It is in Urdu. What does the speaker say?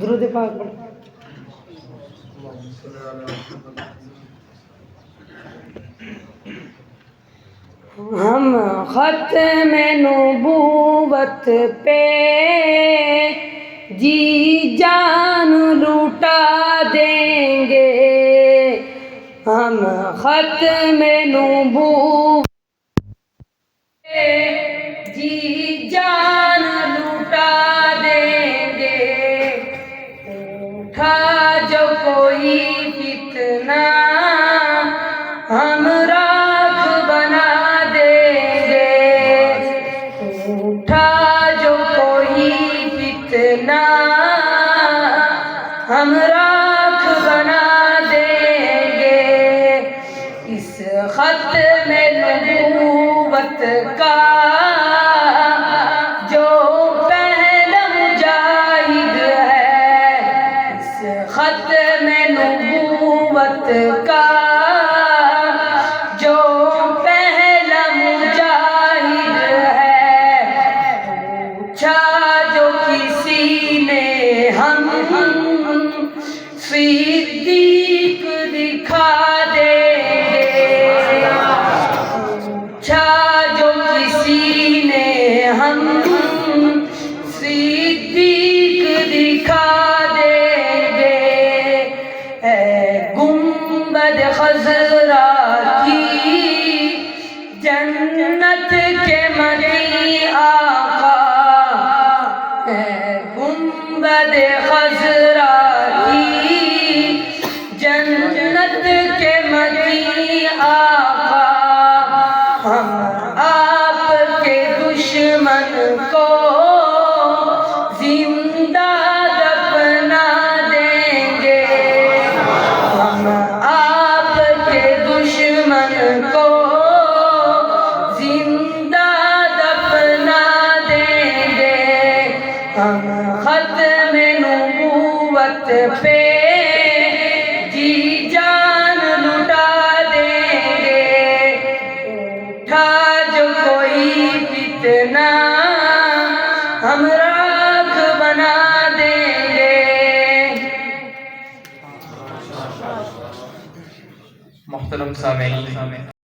درود پاک پڑھ. ہم ختم نبوت پہ جی جان لوٹا دیں گے. ہم ختم نبوت پہ جی جان لوٹا دیں گے. اٹھا جو کوئی فتنہ ہم راکھ بنا دیں گے. اٹھا جو کوئی فتنہ ہم راکھ بنا دیں گے. اس ختم نبوت کا جو پہلا مجاہد ہے. اس ختم نبوت کا جو پہلا مجاہد ہے. پوچھا جو کسی نے ہم صدیق دکھا دیں گے. پوچھا جو کسی نے ہم صدیق دکھا دیں گے. اے گنبد خضرا کی جنت کے مدنی آقا. اے گنبد خضرا کی جنت کے مدنی آقا. ہم آپ کے دشمن کو زندہ دفنا دیں گے. ہم آپ کے دشمن کو زندہ دفنا دیں گے. ہم ختم نبوت پہ جی جان لٹا دیں گے. اٹھا جو کوئی فتنہ ہم راکھ بنا دیں گے. محترم سامعین،